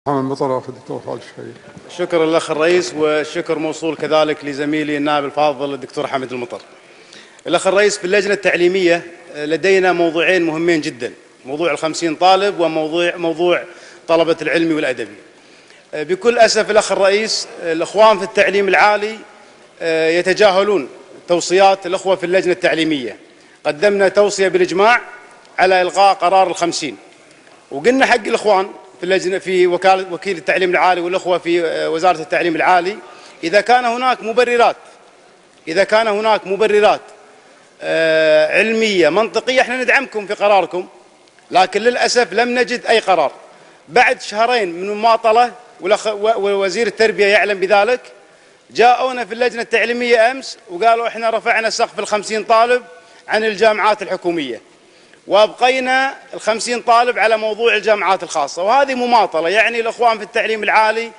محمد مطر أخ الدكتور خالد الشهير. شكرا للأخ الرئيس، والشكر موصول كذلك لزميلي النائب الفاضل الدكتور حامد المطر. الأخ الرئيس، في اللجنة التعليمية لدينا موضوعين مهمين جدا، موضوع ال50 طالب وموضوع طلبة العلمي والأدبي. بكل أسف الأخ الرئيس، الإخوان في التعليم العالي يتجاهلون توصيات الأخوة في اللجنة التعليمية. قدمنا توصية بالإجماع على إلغاء قرار ال50، وقلنا حق الإخوان في اللجنة في وكيل التعليم العالي والأخوة في وزارة التعليم العالي، إذا كان هناك مبررات علمية منطقية احنا ندعمكم في قراركم، لكن للأسف لم نجد أي قرار. بعد شهرين من المماطلة ووزير التربية يعلم بذلك، جاءونا في اللجنة التعليمية أمس وقالوا احنا رفعنا سقف ال50 طالب عن الجامعات الحكومية، وأبقينا ال50 طالب على موضوع الجامعات الخاصة، وهذه مماطلة. يعني الإخوان في التعليم العالي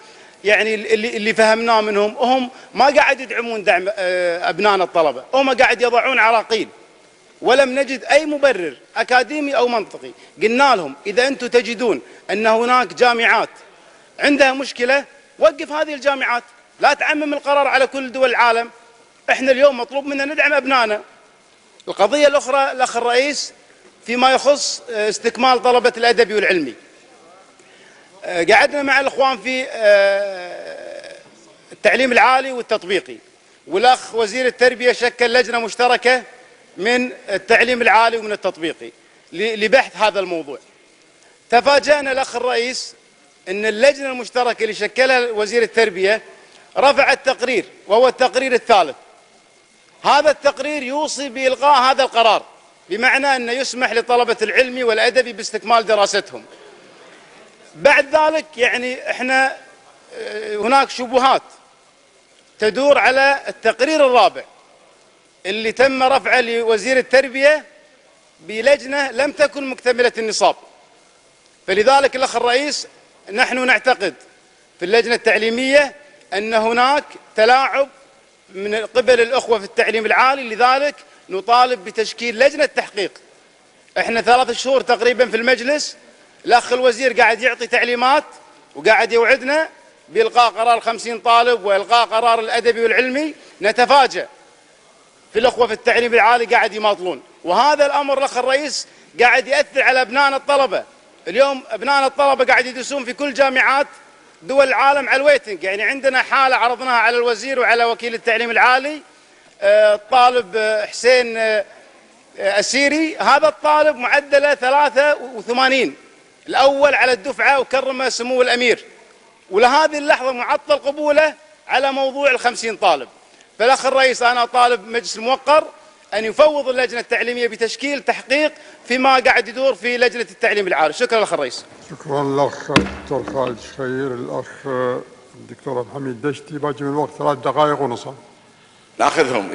يعني اللي فهمناه منهم، هم ما قاعد يدعمون دعم أبنائنا الطلبة، هم قاعد يضعون عراقيل، ولم نجد أي مبرر أكاديمي أو منطقي. قلنا لهم إذا أنتم تجدون أن هناك جامعات عندها مشكلة، وقف هذه الجامعات، لا تعمم القرار على كل دول العالم. احنا اليوم مطلوب منا ندعم أبنائنا. القضية الأخرى الأخ الرئيس، فيما يخص استكمال طلبة الأدبي والعلمي، قعدنا مع الإخوان في التعليم العالي والتطبيقي، والأخ وزير التربية شكل لجنة مشتركة من التعليم العالي ومن التطبيقي لبحث هذا الموضوع. تفاجأنا الأخ الرئيس أن اللجنة المشتركة اللي شكلها وزير التربية رفعت تقرير، وهو التقرير الثالث. هذا التقرير يوصي بإلغاء هذا القرار، بمعنى أنه يسمح لطلبة العلمي والأدبي باستكمال دراستهم. بعد ذلك يعني احنا هناك شبهات تدور على التقرير الرابع اللي تم رفعه لوزير التربية بلجنة لم تكن مكتملة النصاب. فلذلك الأخ الرئيس، نحن نعتقد في اللجنة التعليمية أن هناك تلاعب من قبل الأخوة في التعليم العالي، لذلك نطالب بتشكيل لجنة تحقيق. احنا 3 شهور تقريبا في المجلس، الأخ الوزير قاعد يعطي تعليمات وقاعد يوعدنا بإلغاء قرار 50 طالب وإلغاء قرار الأدبي والعلمي. نتفاجأ في الأخوة في التعليم العالي قاعد يماطلون، وهذا الأمر الأخ الرئيس قاعد يأثر على أبنائنا الطلبة. اليوم أبنائنا الطلبة قاعد يدرسون في كل جامعات دول العالم على الويتنج. يعني عندنا حالة عرضناها على الوزير وعلى وكيل التعليم العالي، الطالب حسين السيري، هذا الطالب معدله 83، الأول على الدفعة وكرمه سمو الأمير، ولهذه اللحظة معطل قبوله على موضوع ال50 طالب. فالأخ الرئيس، أنا طالب مجلس الموقر أن يفوض اللجنة التعليمية بتشكيل تحقيق فيما قاعد يدور في لجنة التعليم العالي. شكرا الأخ الرئيس. شكرا للأخ الدكتور خالد الشهير. الأخ الدكتور محمد دشتي، باقي من الوقت 3 دقائق ونصف. ناخذهم.